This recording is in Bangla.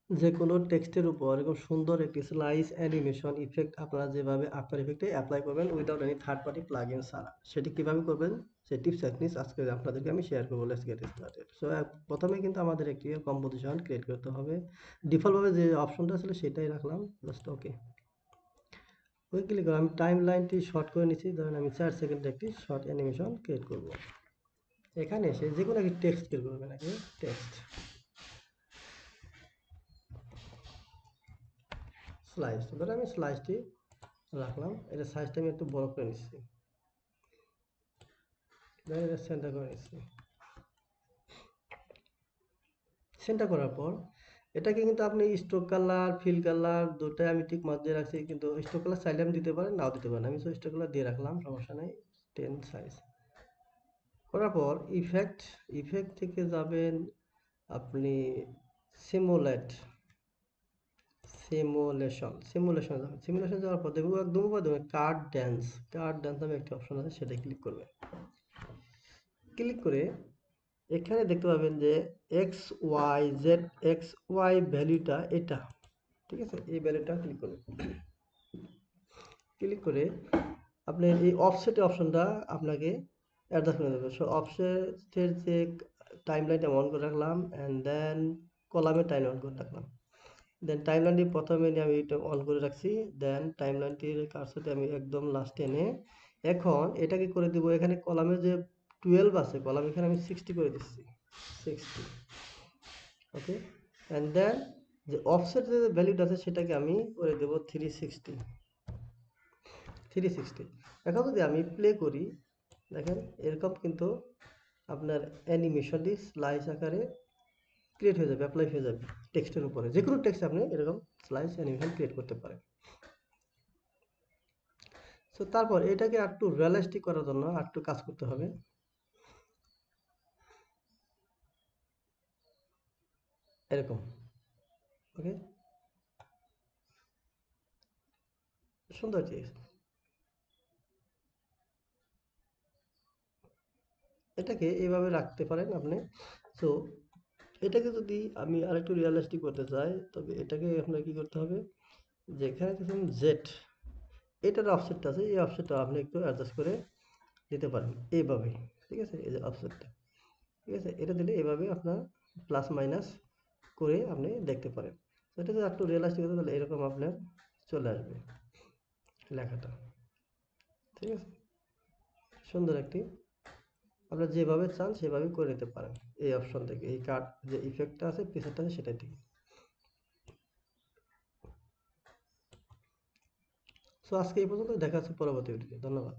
যে কোনো টেক্সটের উপর এরকম সুন্দর একটি স্লাইস অ্যানিমেশন ইফেক্ট আপনারা যেভাবে আফটার ইফেক্টে অ্যাপ্লাই করবেন without any third party plugin ছাড়া, সেটি কিভাবে করবেন সেই টিপস অ্যান্ড ট্রিক্স আজকে আপনাদেরকে আমি শেয়ার করবো। Let's get started. সো প্রথমে কিন্তু আমাদের একটি কম্পোজিশন ক্রিয়েট করতে হবে। ডিফল্টভাবে যে অপশনটা ছিল সেটাই রাখলাম, জাস্ট ওকে। ওই ক্লিক করে আমি টাইম লাইনটি শর্ট করে নিচ্ছি, ধরেন আমি 4 সেকেন্ডের একটি শর্ট অ্যানিমেশন ক্রিয়েট করব। এখানে এসে যে কোনো একটি টেক্সট ক্রিয়েট করবেন, আগে টেক্সট স্লাইস, ধরে আমি স্লাইসটি রাখলাম, এটা সাইজটা আমি একটু বড় করে নিচ্ছি, দেন এটা সেন্টার করে নিচ্ছি। সেন্টার করার পর এটাকে কিন্তু আপনি স্ট্রোক কালার ফিল কালার দুটোই আমি ঠিক মাঝে রাখছি, কিন্তু স্ট্রোক কালার চাইলে আমি দিতে পারেন, নাও দিতে পারেন। আমি স্ট্রোক কালার দিয়ে রাখলাম, সমস্যা নেই। 10 সাইজ করার পর ইফেক্ট, ইফেক্ট থেকে যাবেন আপনি সিমুলেট, সিমুলেশন যাবেন। সিমুলেশন যাওয়ার পর দেখবো একদম উপরে দেখবেন কার্ড ড্যান্স, কার্ড ড্যান্স নামে একটা অপশন আছে, সেটা ক্লিক করবেন। ক্লিক করে এখানে দেখতে পাবেন যে X Y Z, X Y ভ্যালুটা এটা, ঠিক আছে, এই ভ্যালুটা ক্লিক করবেন। ক্লিক করে আপনার এই অফসেট অপশনটা আপনাকে অ্যাডজাস্ট করে দেবে। সো অফসেটের যে টাইম লাইনটা অন করে রাখলাম, অ্যান্ড দেন কলামের টাইম অন করে রাখলাম। দেন টাইম লাইনটি প্রথমে নিয়ে আমি এটা অন করে রাখছি, দেন টাইম লাইনটির কার্সরটি আমি একদম লাস্টে এনে এখন এটাকে করে দিব, এখানে কলামে যে 12 আছে কলাম, এখানে আমি 60 করে দিচ্ছি, 60, ওকে। অ্যান্ড দেন যে অফসেট যে ভ্যালুটা আছে সেটাকে আমি করে দেবো 360, 360। এখন যদি আমি প্লে করি, দেখেন এরকম কিন্তু আপনার অ্যানিমেশনটি স্লাইস আকারে ক্রিয়েট হয়ে যাবে, অ্যাপ্লাই হয়ে যাবে টেক্সটের উপরে। যে কোনো টেক্সট আপনি এরকম স্লাইস অ্যানিমেশন ক্রিয়েট করতে পারেন। সো তারপর এটাকে একটু রিয়েলিস্টিক করার জন্য একটু কাজ করতে হবে, এরকম, ওকে, সুন্দর জিনিস। এটাকে এইভাবে রাখতে পারেন আপনি। সো এটাকে যদি আমি আরেকটু রিয়েলিস্টিক করতে চাই, তবে এটাকে আপনার কি করতে হবে, যেখানে দেখুন জেড এটার অফসেটটা আছে, এই অফসেটটা আপনি একটু অ্যাডজাস্ট করে দিতে পারেন এইভাবে, ঠিক আছে, এই যে অফসেটটা, ঠিক আছে, এটা দিলে এভাবে আপনার প্লাস মাইনাস করে আপনি দেখতে পারেন। তো এটা যদি একটু রিয়েলিস্টিক হতে তাহলে এরকম আপনার চলে আসবে লেখাটা, ঠিক আছে, সুন্দর একটি, আপনারা যেভাবে চান সেভাবে করে নিতে পারেন এই অপশন থেকে, এই কার্ড যে ইফেক্টটা আছে প্রিসেটটা আছে সেটা থেকে। সো আজকে এই পর্যন্ত, দেখা হচ্ছে পরবর্তী ভিডিওতে, ধন্যবাদ।